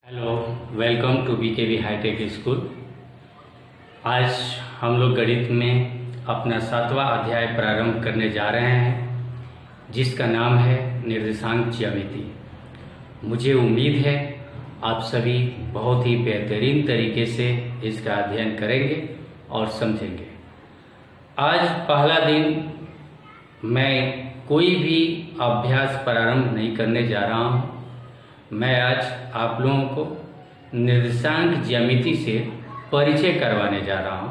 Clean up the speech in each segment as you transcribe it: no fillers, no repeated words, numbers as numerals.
Hello, welcome to BKV hitech school. आज हम लोग गणित में अपना 7वां अध्याय प्रारंभ करने जा रहे हैं, जिसका नाम है निर्देशांक ज्यामिति। मुझे उम्मीद है आप सभी बहुत ही बेहतरीन तरीके से इसका अध्ययन करेंगे और समझेंगे। आज पहला दिन मैं कोई भी अभ्यास प्रारंभ नहीं करने जा रहा हूँ। मैं आज आप लोगों को निर्देशांक ज्यामिति से परिचय करवाने जा रहा हूँ,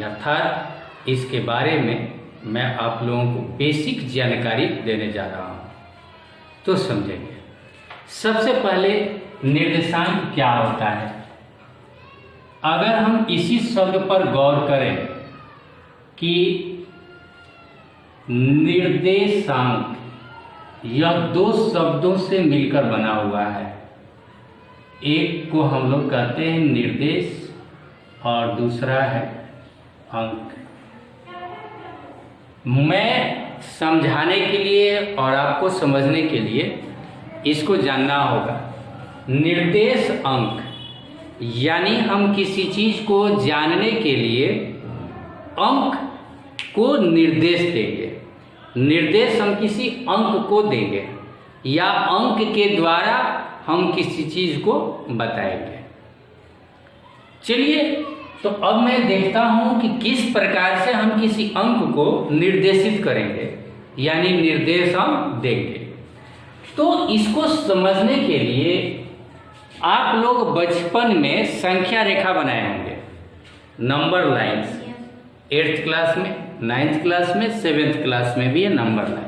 अर्थात इसके बारे में मैं आप लोगों को बेसिक जानकारी देने जा रहा हूँ। तो समझेंगे। सबसे पहले निर्देशांक क्या होता है। अगर हम इसी शब्द पर गौर करें कि निर्देशांक यह दो शब्दों से मिलकर बना हुआ है। एक को हम लोग कहते हैं निर्देश और दूसरा है अंक। मैं समझाने के लिए और आपको समझने के लिए इसको जानना होगा। निर्देश अंक यानी हम किसी चीज को जानने के लिए अंक को निर्देश देंगे। निर्देश हम किसी अंक को देंगे या अंक के द्वारा हम किसी चीज को बताएंगे। चलिए, तो अब मैं देखता हूं कि किस प्रकार से हम किसी अंक को निर्देशित करेंगे, यानी निर्देश हम देंगे। तो इसको समझने के लिए आप लोग बचपन में संख्या रेखा बनाए होंगे, नंबर लाइन्स। 8th क्लास में, 9th क्लास में, 7th क्लास में भी है नंबर लाइन।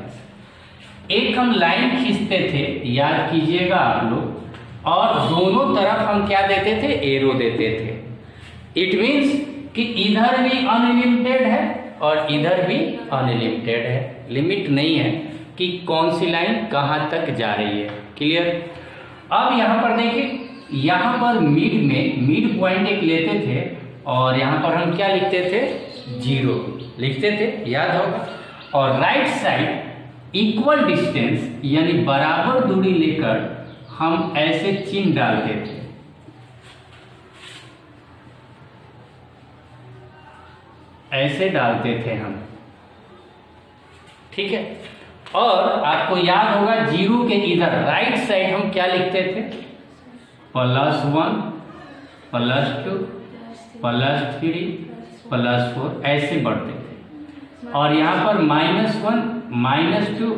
एक हम लाइन खींचते थे, याद कीजिएगा आप लोग, और दोनों तरफ हम क्या देते थे, एरो देते थे। इट मीन्स कि इधर भी अनलिमिटेड है और इधर भी अनलिमिटेड है। लिमिट नहीं है कि कौन सी लाइन कहाँ तक जा रही है। क्लियर। अब यहाँ पर देखिए, यहाँ पर मिड पॉइंट एक लेते थे और यहाँ पर हम क्या लिखते थे, 0 लिखते थे, याद होगा। और राइट साइड इक्वल डिस्टेंस यानी बराबर दूरी लेकर हम ऐसे चिन्ह डालते थे। ऐसे डालते थे हम, ठीक है। और आपको याद होगा 0 के इधर राइट साइड हम क्या लिखते थे, +1 +2 +3 +4 ऐसे बढ़ते थे। और यहाँ पर -1 -2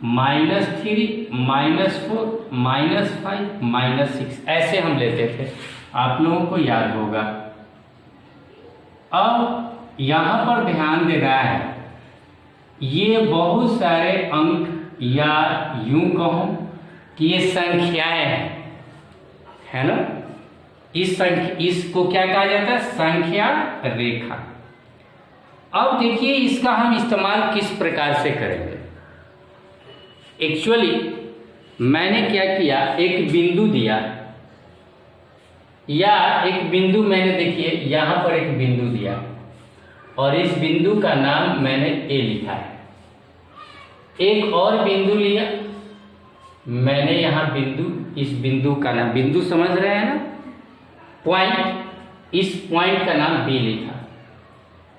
-3 -4 -5 -6 ऐसे हम लेते थे। आप लोगों को याद होगा। अब यहाँ पर ध्यान देना है, ये बहुत सारे अंक या यूं कहूं कि ये संख्याएं हैं, है ना। इसको क्या कहा जाता है, संख्या रेखा। अब देखिए इसका हम इस्तेमाल किस प्रकार से करेंगे। एक्चुअली मैंने क्या किया, एक बिंदु दिया, या एक बिंदु मैंने, देखिए यहां पर एक बिंदु दिया और इस बिंदु का नाम मैंने ए लिखा है। एक और बिंदु लिया मैंने, यहां बिंदु, इस बिंदु का नाम, बिंदु समझ रहे हैं ना, पॉइंट, इस पॉइंट का नाम बी लिखा।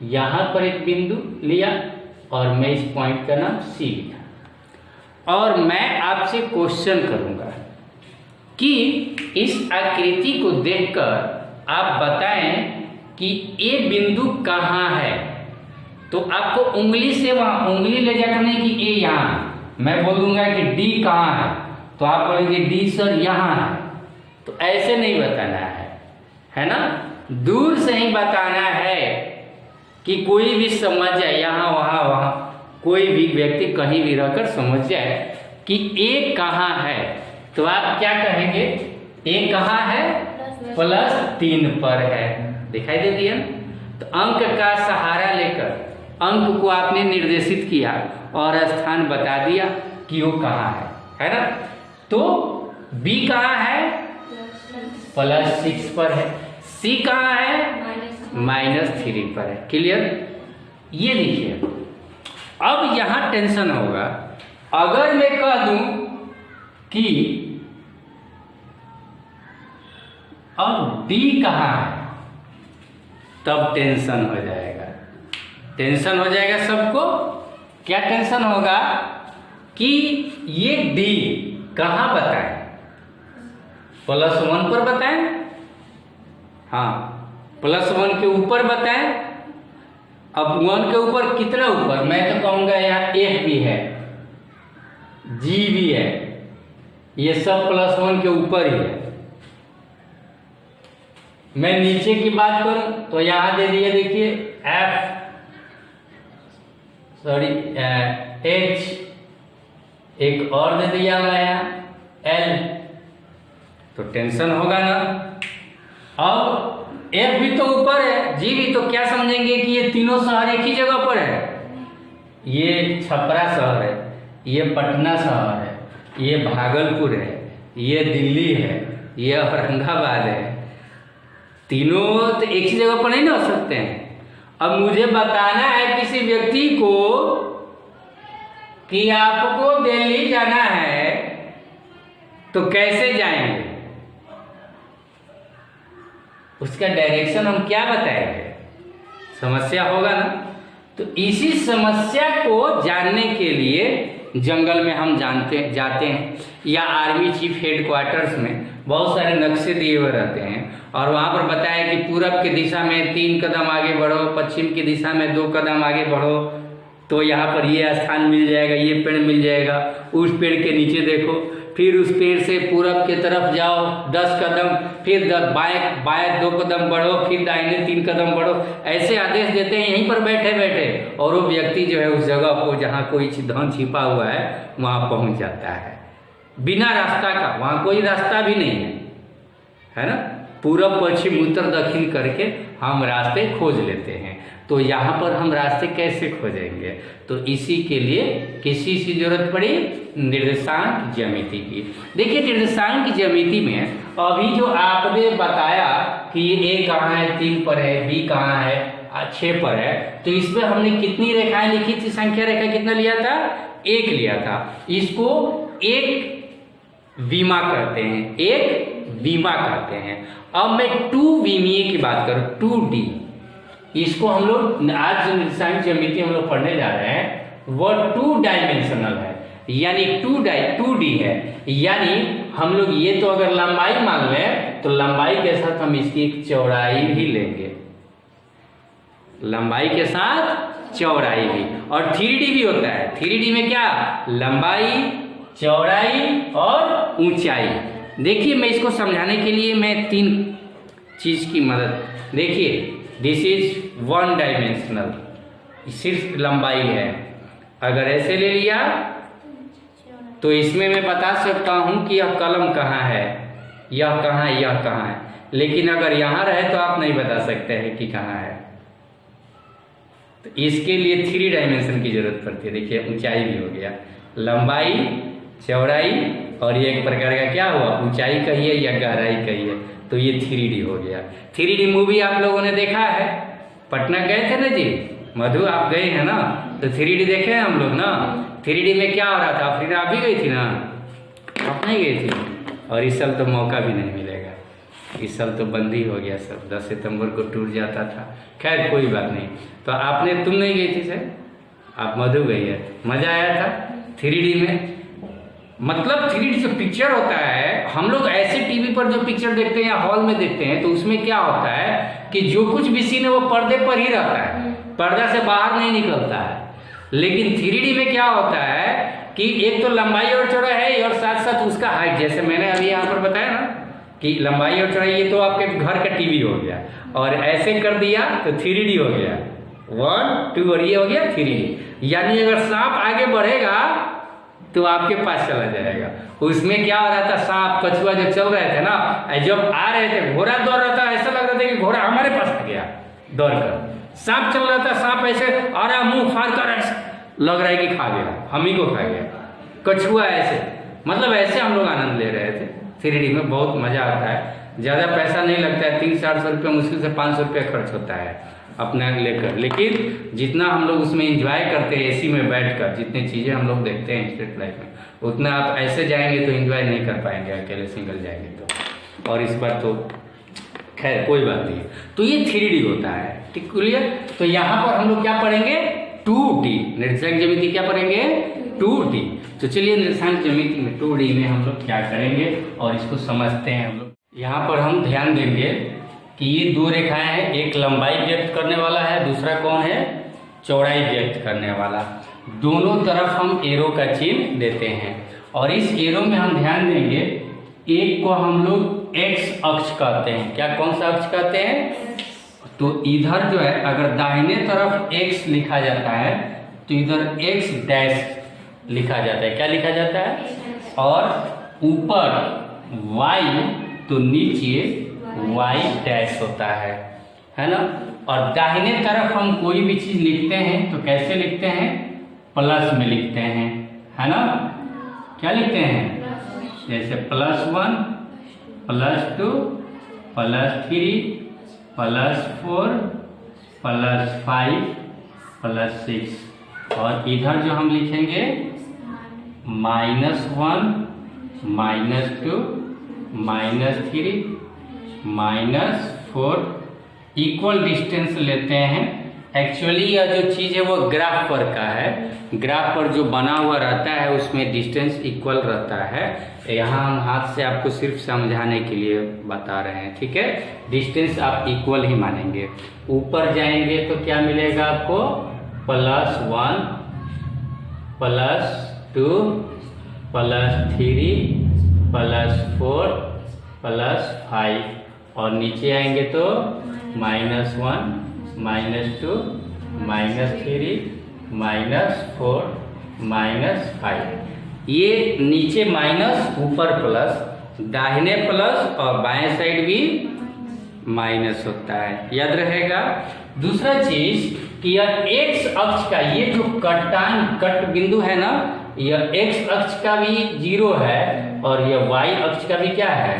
यहां पर एक बिंदु लिया और मैं इस पॉइंट का नाम सी लिखा। और मैं आपसे क्वेश्चन करूंगा कि इस आकृति को देखकर आप बताएं कि ए बिंदु कहां है। तो आपको उंगली से वहां, उंगली ले जाकर नहीं कि ए यहां, मैं बोल दूंगा कि डी कहां है, तो आप बोलेंगे डी सर यहां है। तो ऐसे नहीं बताना है ना। दूर से ही बताना है कि कोई भी समझ जाए, यहाँ वहाँ कोई भी व्यक्ति कहीं भी रहकर समझ जाए कि ए कहाँ है। तो आप क्या कहेंगे, ए कहाँ है, +3 पर है। दिखाई देती है। तो अंक का सहारा लेकर अंक को आपने निर्देशित किया और स्थान बता दिया कि वो कहाँ है ना। तो बी कहाँ है, +6 पर है। सी कहाँ है, -3 पर है। क्लियर। ये देखिए, अब यहां टेंशन होगा। अगर मैं कह दूं कि और डी कहाँ है, तब टेंशन हो जाएगा। टेंशन हो जाएगा सबको। क्या टेंशन होगा कि ये डी कहाँ बताएं, +1 पर बताएं, हाँ +1 के ऊपर बताएं। अब 1 के ऊपर कितना ऊपर, मैं तो कहूँगा यहाँ F भी है, G भी है, ये सब +1 के ऊपर ही है। मैं नीचे की बात करूं तो यहां दे दिया, देखिए H, एक और दे दिया मैं यहाँ L, तो टेंशन होगा ना। अब F भी तो ऊपर है, G भी, तो क्या समझेंगे कि ये तीनों शहर एक ही जगह पर है। ये छपरा शहर है, ये पटना शहर है, ये भागलपुर है, ये दिल्ली है, ये औरंगाबाद है। तीनों तो एक ही जगह पर नहीं ना हो सकते हैं। अब मुझे बताना है किसी व्यक्ति को कि आपको दिल्ली जाना है, तो कैसे जाएंगे, उसका डायरेक्शन हम क्या बताएंगे, समस्या होगा ना। तो इसी समस्या को जानने के लिए जंगल में हम जाते हैं, या आर्मी चीफ हेडक्वार्टर्स में बहुत सारे नक्शे दिए हुए रहते हैं, और वहाँ पर बताया कि पूरब की दिशा में 3 कदम आगे बढ़ो, पश्चिम की दिशा में 2 कदम आगे बढ़ो, तो यहाँ पर ये स्थान मिल जाएगा, ये पेड़ मिल जाएगा। उस पेड़ के नीचे देखो, फिर उस पेड़ से पूरब की तरफ जाओ 10 कदम, फिर बाएं 2 कदम बढ़ो, फिर दाहिने 3 कदम बढ़ो। ऐसे आदेश देते हैं यहीं पर बैठे बैठे, और वो व्यक्ति जो है उस जगह को जहाँ कोई धन छिपा हुआ है वहाँ पहुँच जाता है बिना रास्ता का। वहाँ कोई रास्ता भी नहीं है ना। पूरब पश्चिम उत्तर दक्षिण करके हम रास्ते खोज लेते हैं। तो यहाँ पर हम रास्ते कैसे खोजेंगे, तो इसी के लिए किसी की जरूरत पड़ी, निर्देशांक ज्यामिति की। देखिए निर्देशांक ज्यामिति में अभी जो आपने बताया कि ये A कहाँ है, 3 पर है, B कहाँ है, 6 पर है, तो इसमें हमने कितनी रेखाएं लिखी थी, संख्या रेखा कितना लिया था, 1 लिया था। इसको एक विमा कहते हैं, एक विमा कहते हैं। अब मैं 2 विमीय की बात करूं, 2D, इसको हम लोग आज जो निर्देशांक ज्यामिति हम लोग पढ़ने जा रहे हैं वो 2 डायमेंशनल है, यानी 2D है। यानी हम लोग ये तो अगर लंबाई मान लें तो लंबाई के साथ हम इसकी एक चौड़ाई भी लेंगे, लंबाई के साथ चौड़ाई भी। और 3D भी होता है। 3D में क्या, लंबाई, चौड़ाई और ऊंचाई। देखिए मैं इसको समझाने के लिए मैं 3 चीज की मदद, देखिए दिस इज 1 डायमेंशनल, सिर्फ लंबाई है। अगर ऐसे ले लिया तो इसमें मैं बता सकता हूं कि यह कलम कहाँ है, यह कहाँ है, यह कहाँ है। लेकिन अगर यहाँ रहे तो आप नहीं बता सकते हैं कि कहाँ है। तो इसके लिए 3 डायमेंशन की जरूरत पड़ती है। देखिए ऊंचाई भी हो गया, लंबाई, चौड़ाई, और ये एक प्रकार का क्या हुआ, ऊंचाई कहिए या गहराई कहिए, तो ये 3D हो गया। 3D मूवी आप लोगों ने देखा है, पटना गए थे ना जी, मधु आप गए हैं ना, तो 3D देखे हैं हम लोग ना। 3D में क्या हो रहा था, फिर आप भी गई थी ना, आप नहीं गई थी। और इस साल तो मौका भी नहीं मिलेगा, इस साल तो बंद ही हो गया सब, 10 सितंबर को टूर जाता था। खैर कोई बात नहीं। तो आपने, तुम नहीं गई थी सर, आप मधु गई है, मजा आया था 3D में। मतलब 3D जो पिक्चर होता है, हम लोग ऐसे टीवी पर जो पिक्चर देखते हैं या हॉल में देखते हैं, तो उसमें क्या होता है कि जो कुछ भी सीन है वो पर्दे पर ही रहता है, पर्दा से बाहर नहीं निकलता है। लेकिन 3D में क्या होता है कि एक तो लंबाई और चौड़ाई है, और साथ साथ उसका हाइट, जैसे मैंने अभी यहाँ पर बताया ना कि लंबाई और चौड़ाई, ये तो आपके घर का टीवी हो गया, और ऐसे कर दिया तो 3D हो गया, 1 2, और ये हो गया 3D। यानी अगर सांप आगे बढ़ेगा तो आपके पास चला जाएगा। उसमें क्या हो रहा था, सांप कछुआ जो चल रहे थे ना, जब आ रहे थे, घोड़ा दौड़ रहा था, ऐसा लग रहा था कि घोड़ा हमारे पास आ गया दौड़ कर। सांप चल रहा था, सांप ऐसे आ रहा, मुंह फाड़ कर ऐसे लग रहा है कि खा गया, हम ही को खा गया। कछुआ ऐसे, मतलब ऐसे हम लोग आनंद ले रहे थे। 3D में बहुत मजा आता है, ज्यादा पैसा नहीं लगता है, 300-400 रुपये, मुश्किल से 500 रुपये खर्च होता है अपना लेकर। लेकिन जितना हम लोग उसमें एंजॉय करते हैं AC में बैठकर, जितनी चीज़ें हम लोग देखते हैं स्ट्रीट लाइफ में, उतना आप ऐसे जाएंगे तो एंजॉय नहीं कर पाएंगे, अकेले सिंगल जाएंगे तो। और इस बार तो खैर कोई बात नहीं। तो ये 3D होता है, ठीक क्लियर। तो यहाँ पर हम लोग क्या पढ़ेंगे 2D निर्देशांक ज्यामिति, क्या पढ़ेंगे 2D। तो चलिए निर्देशांक ज्यामिति में 2D में हम लोग क्या करेंगे और इसको समझते हैं हम लोग। यहाँ पर हम ध्यान देंगे कि ये दो रेखाएं हैं, एक लंबाई व्यक्त करने वाला है, दूसरा कौन है चौड़ाई व्यक्त करने वाला। दोनों तरफ हम एरो का चिन्ह देते हैं और इस एरो में हम ध्यान देंगे एक को हम लोग एक्स अक्ष कहते हैं। क्या कौन सा अक्ष कहते हैं? तो इधर जो है अगर दाहिने तरफ x लिखा जाता है तो इधर x डैश लिखा जाता है। क्या लिखा जाता है? और ऊपर y तो नीचे y डैश होता है ना। और दाहिने तरफ हम कोई भी चीज लिखते हैं तो कैसे लिखते हैं? प्लस में लिखते हैं, है ना। क्या लिखते हैं? जैसे +1 +2 +3 +4 +5 +6। और इधर जो हम लिखेंगे -1 -2 -3 -4 इक्वल डिस्टेंस लेते हैं। एक्चुअली यह जो चीज़ है वो ग्राफ पर का है, ग्राफ पर जो बना हुआ रहता है उसमें डिस्टेंस इक्वल रहता है। यहाँ हम हाथ से आपको सिर्फ समझाने के लिए बता रहे हैं, ठीक है। डिस्टेंस आप इक्वल ही मानेंगे। ऊपर जाएंगे तो क्या मिलेगा आपको? +1 +2 +3 +4 +5। और नीचे आएंगे तो -1 -2 -3 -4 -5। ये नीचे माइनस ऊपर प्लस, दाहिने प्लस और बाएं साइड भी माइनस होता है, याद रहेगा। दूसरा चीज कि यह एक्स अक्ष का ये जो कट बिंदु है ना, यह एक्स अक्ष का भी 0 है और यह वाई अक्ष का भी क्या है?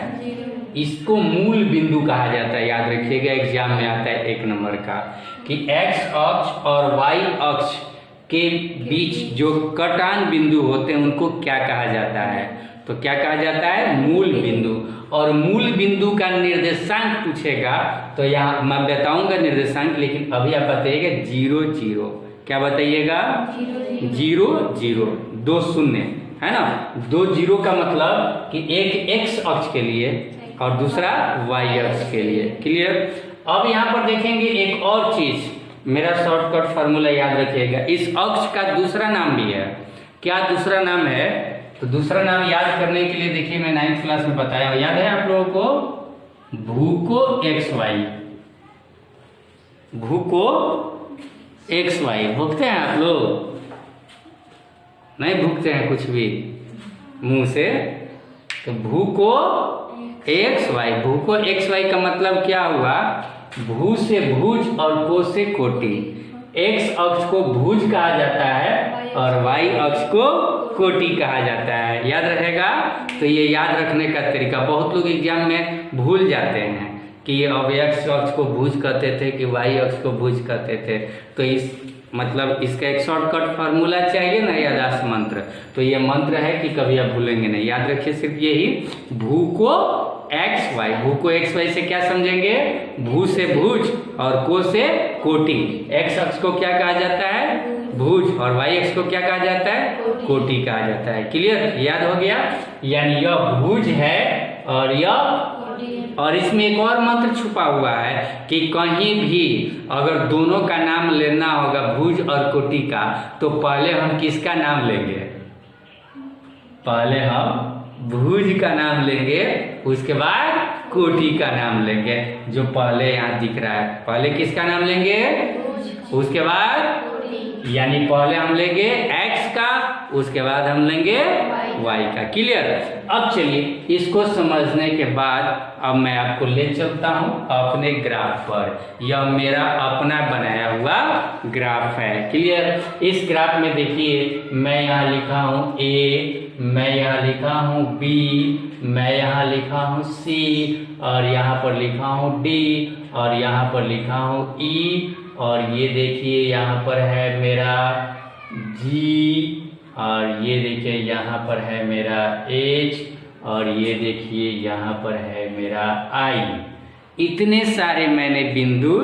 इसको मूल बिंदु कहा जाता है। याद रखिएगा एग्जाम में आता है 1 नंबर का कि एक्स अक्ष और वाई अक्ष के बीच जो कटान बिंदु होते हैं उनको क्या कहा जाता है? तो क्या कहा जाता है? मूल बिंदु। और मूल बिंदु का निर्देशांक पूछेगा तो यहाँ मैं बताऊंगा निर्देशांक, लेकिन अभी आप बताइएगा 0 0। क्या बताइएगा? 0 0, 2 शून्य, है ना। 2 0 का मतलब कि एक एक्स अक्ष के लिए और दूसरा वाई अक्ष के लिए। क्लियर। अब यहाँ पर देखेंगे एक और चीज, मेरा शॉर्टकट फार्मूला याद रखिएगा। इस अक्ष का दूसरा नाम भी है। क्या दूसरा नाम है? तो दूसरा नाम याद करने के लिए देखिए मैं 9th क्लास में बताया, याद है आप लोगों को? भूको XY। भूको XY भूखते हैं आप लोग? नहीं भूखते हैं कुछ भी मुंह से। तो भूको XY, भूको XY का मतलब क्या हुआ? भू से भुज और को से कोटि। एक्स अक्ष को भुज कहा जाता है और वाई अक्ष को कोटि कहा जाता है, याद रहेगा। तो ये याद रखने का तरीका, बहुत लोग एग्जाम में भूल जाते हैं कि अब एक्स अक्ष को भुज कहते थे कि वाई अक्ष को भुज कहते थे। तो इस मतलब इसका एक शॉर्टकट फार्मूला चाहिए ना, याददाश्त मंत्र। तो ये मंत्र है कि कभी आप भूलेंगे नहीं, याद रखिए सिर्फ यही, भू को XY। भू को XY से क्या समझेंगे? भू से भुज और को से कोटि। एक्स अक्ष को क्या कहा जाता है? भुज। और वाई अक्ष को क्या कहा जाता है? कोटि कहा जाता है। क्लियर, याद हो गया। यानी यह भुज है और यह, और इसमें एक और मंत्र छुपा हुआ है कि कहीं भी अगर दोनों का नाम लेना होगा भुज और कोटि का, तो पहले हम किसका नाम लेंगे? पहले हम भुज का नाम लेंगे, उसके बाद कोटि का नाम लेंगे, जो पहले यहाँ दिख रहा है। पहले किसका नाम लेंगे? उसके बाद, यानी पहले हम लेंगे x का, उसके बाद हम लेंगे y का। क्लियर। अब चलिए इसको समझने के बाद अब मैं आपको ले चलता हूँ अपने ग्राफ पर। यह मेरा अपना बनाया हुआ ग्राफ है। क्लियर। इस ग्राफ में देखिए मैं यहाँ लिखा हूँ A, मैं यहाँ लिखा हूँ B, मैं यहाँ लिखा हूँ C, और यहाँ पर लिखा हूँ D, और यहाँ पर लिखा हूँ E, और ये देखिए यहाँ पर है मेरा G, और ये देखिए यहाँ पर है मेरा H, और ये देखिए यहाँ पर है मेरा I। इतने सारे मैंने बिंदु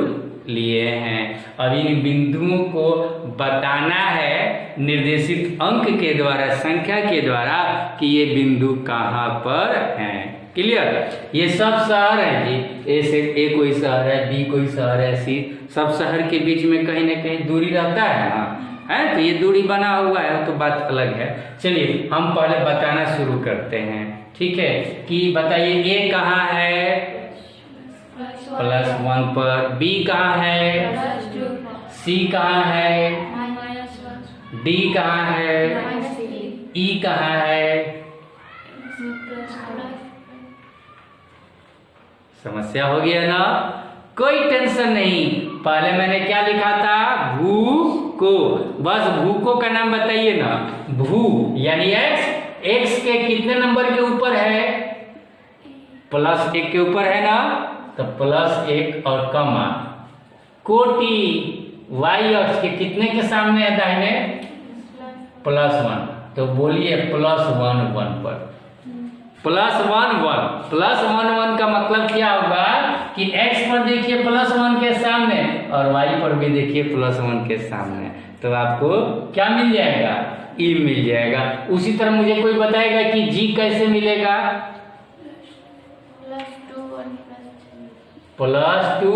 लिए हैं। अब इन बिंदुओं को बताना है निर्देशित अंक के द्वारा, संख्या के द्वारा, कि ये बिंदु कहाँ पर हैं। क्लियर? ये सब शहर हैं जी। ए से ए कोई शहर है, बी कोई शहर है, सी, सब शहर के बीच में कहीं ना कहीं दूरी रहता है ना, है? तो ये दूरी बना हुआ है तो बात अलग है। चलिए हम पहले बताना शुरू करते हैं, ठीक है? कि बताइए ए कहाँ है? +1 पर। बी कहाँ है? सी कहाँ है? डी कहाँ है? ई कहाँ है? समस्या हो गया ना? कोई टेंशन नहीं। पहले मैंने क्या लिखा था? भू को। बस भू को का नाम बताइए ना। भू यानी एक्स। एक्स के कितने नंबर के ऊपर है? +1 के ऊपर है ना, तो +1 और कमा। कोटि वाई अक्ष के कितने के सामने है दाहिने? +1। तो बोलिए +1 1 पर। +1 1 +1 का मतलब क्या होगा कि x पर देखिए +1 के सामने और y पर भी देखिए +1 के सामने, तो आपको क्या मिल जाएगा? e मिल जाएगा। उसी तरह मुझे कोई बताएगा कि g कैसे मिलेगा? +2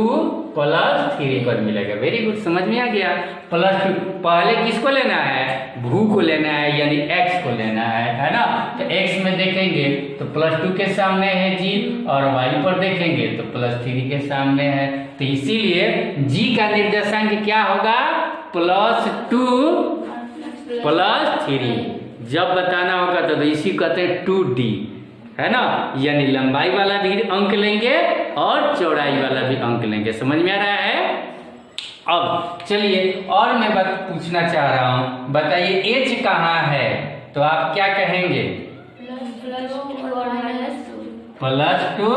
+3 पर मिलेगा। वेरी गुड, समझ में आ गया। +2 पहले किसको लेना है? भू को लेना है, यानी x को लेना है ना? तो x में देखेंगे तो +2 के सामने है g, और y पर देखेंगे तो +3 के सामने है। तो इसीलिए g का निर्देशांक क्या होगा? +2 +3। जब बताना होगा तो इसी कहते हैं 2D, है ना? यानी लंबाई वाला भी अंक लेंगे और चौड़ाई वाला भी अंक लेंगे। समझ में आ रहा है? अब चलिए और मैं पूछना चाह रहा हूं, बताइए h कहाँ है? तो आप क्या कहेंगे? +2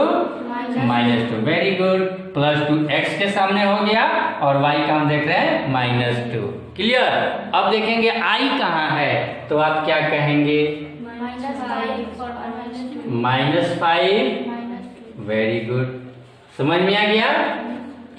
वेरी गुड। +2 x के सामने हो गया और y का हम देख रहे हैं -2। क्लियर? अब देखेंगे i कहाँ है? तो आप क्या कहेंगे? -5 वेरी गुड। समझ में आ गया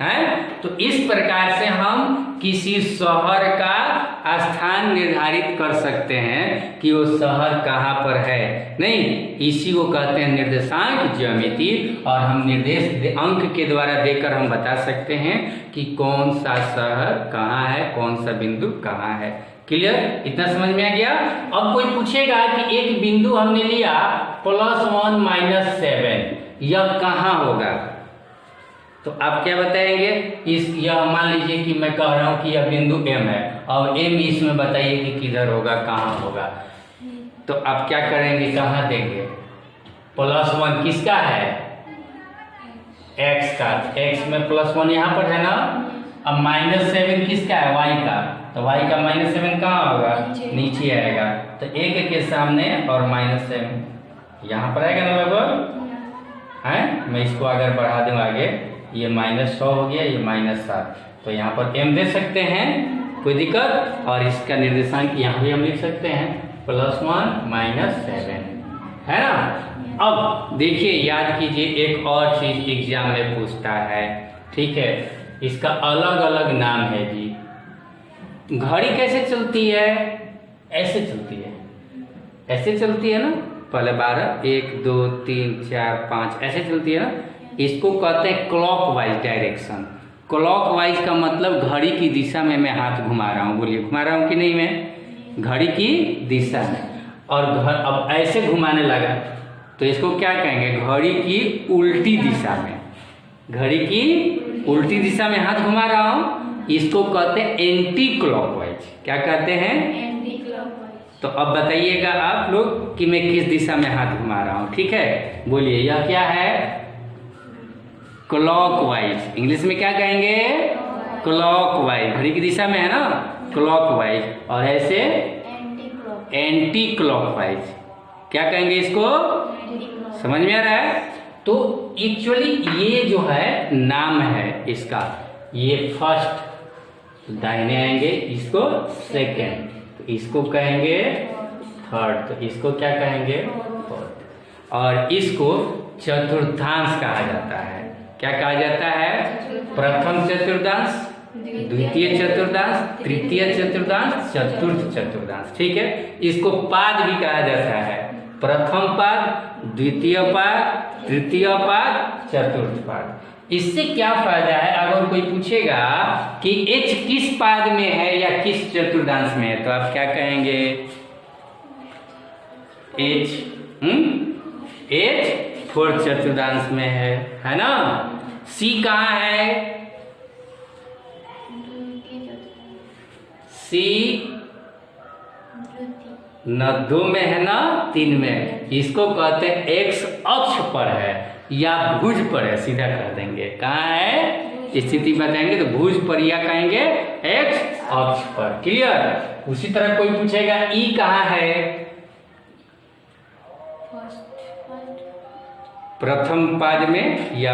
है? तो इस प्रकार से हम किसी शहर का स्थान निर्धारित कर सकते हैं कि वो शहर कहाँ पर है। नहीं, इसी को कहते हैं निर्देशांक ज्यामिति, और हम निर्देश अंक के द्वारा देकर हम बता सकते हैं कि कौन सा शहर कहाँ है, कौन सा बिंदु कहाँ है। क्लियर? इतना समझ में आ गया? अब कोई पूछेगा कि एक बिंदु हमने लिया +1 -7, यह कहाँ होगा? तो आप क्या बताएंगे? यह मान लीजिए कि मैं कह रहा हूं कि यह बिंदु M है और M इसमें बताइए कि किधर होगा, कहाँ होगा। तो आप क्या करेंगे? कहाँ देंगे? +1 किसका है? x का। x में +1 यहाँ पर है ना। अब -7 किसका है? y का। तो y का -7 कहाँ होगा? नीचे आएगा। तो 1 के सामने और -7 यहाँ पर आएगा ना लगभग, है? मैं इसको अगर बढ़ा दूं आगे, ये -100 हो गया, ये -7, तो यहाँ पर m दे सकते हैं, कोई दिक्कत? और इसका निर्देशांक यहाँ भी हम लिख सकते हैं +1 -7, है ना? अब देखिए, याद कीजिए, एक और चीज एग्जाम में पूछता है, ठीक है? इसका अलग अलग नाम है जी। घड़ी कैसे चलती है? ऐसे चलती है, ऐसे चलती है ना। पहले 12 1 2 3 4 5 ऐसे चलती है ना। इसको कहते हैं क्लॉकवाइज डायरेक्शन। क्लॉकवाइज का मतलब घड़ी की दिशा में मैं हाथ घुमा रहा हूँ। बोलिए, घुमा रहा हूँ कि नहीं? मैं घड़ी की दिशा में, और अब ऐसे घुमाने लगा तो इसको क्या कहेंगे? घड़ी की उल्टी दिशा में। घड़ी की उल्टी दिशा में हाथ घुमा रहा हूँ, इसको कहते हैं एंटी क्लॉकवाइज। क्या कहते हैं? Anti clockwise. तो अब बताइएगा आप लोग कि मैं किस दिशा में हाथ घुमा रहा हूँ, ठीक है? बोलिए, यह क्या है? क्लॉकवाइज। इंग्लिश में क्या कहेंगे? क्लॉकवाइज। घड़ी की दिशा में है ना, क्लॉकवाइज। और ऐसे एंटी क्लॉकवाइज। क्या कहेंगे इसको? समझ में आ रहा है? तो एक्चुअली ये जो है नाम है इसका, ये फर्स्ट दाहिने आएंगे, इसको सेकेंड, तो इसको कहेंगे थर्ड, तो इसको क्या कहेंगे? फोर्थ। और इसको चतुर्थांश कहा जाता है। क्या कहा जाता है? प्रथम चतुर्थांश, द्वितीय चतुर्थांश, तृतीय चतुर्थांश, चतुर्थ चतुर्थांश। ठीक है, इसको पाद भी कहा जाता है। प्रथम पाद, द्वितीय पाद, तृतीय पाद, चतुर्थ पाद। इससे क्या फायदा है? अगर कोई पूछेगा कि H किस पाद में है या किस चतुर्थांश में है, तो आप क्या कहेंगे? H फोर्थ चतुर्थांश में है ना? C कहाँ है? C न 2 में है ना 3 में। इसको कहते हैं एक्स अक्ष पर है या भुज पर है, सीधा कर देंगे। कहाँ है स्थिति बताएंगे तो भुज पर या कहेंगे एक्स अक्ष पर। क्लियर? उसी तरह कोई पूछेगा ई कहाँ है? प्रथम पाद में या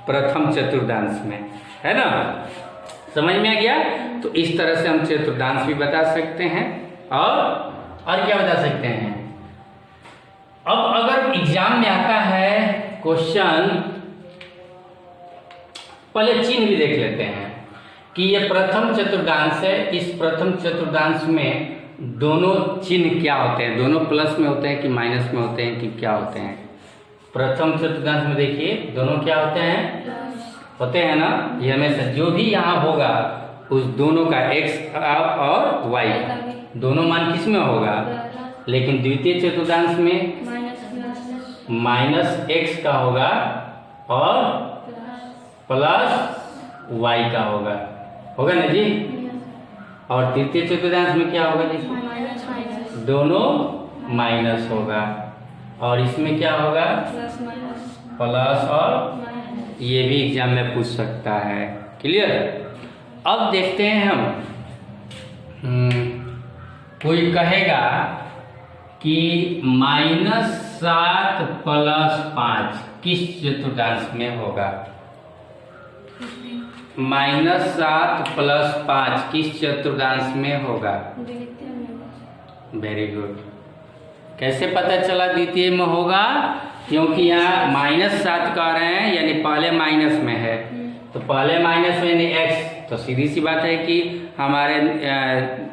प्रथम चतुर्थांश में, है ना? समझ में आ गया? तो इस तरह से हम चतुर्थांश भी बता सकते हैं और क्या बता सकते हैं। अब अगर एग्जाम में आता है क्वेश्चन, पहले चिन्ह भी देख लेते हैं कि ये प्रथम चतुर्थांश है। इस प्रथम चतुर्थांश में दोनों चिन्ह क्या होते हैं? दोनों प्लस में होते हैं कि माइनस में होते हैं कि क्या होते हैं? प्रथम चतुर्थांश में देखिए दोनों क्या होते हैं? होते हैं ना। ये हमेशा जो भी यहाँ होगा उस दोनों का x और y दोनों मान किस में होगा? लेकिन द्वितीय चतुर्थांश में माइनस x का होगा और प्लस y का होगा ना जी। और तृतीय चतुर्थांश में क्या होगा जी? दोनों माइनस होगा और इसमें क्या होगा? प्लस और ये भी एग्जाम में पूछ सकता है। क्लियर? अब देखते हैं हम, कोई कहेगा कि -7 + 5 किस चतुर्थांश में होगा? -7 + 5 किस चतुर्थांश में होगा? Very good. कैसे पता चला द्वितीय में होगा? क्योंकि यहाँ -7 कह रहे हैं यानी पहले माइनस में है, तो पहले माइनस में यानी x, तो सीधी सी बात है कि हमारे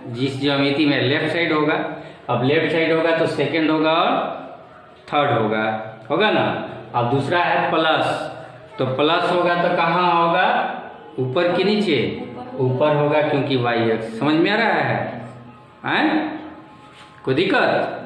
जिस ज्यामिति में लेफ्ट साइड होगा। अब लेफ्ट साइड होगा तो सेकंड होगा और थर्ड होगा ना। अब दूसरा है प्लस, तो प्लस होगा तो कहाँ होगा? ऊपर के नीचे? ऊपर होगा क्योंकि y x। समझ में आ रहा है? कोई दिक्कत?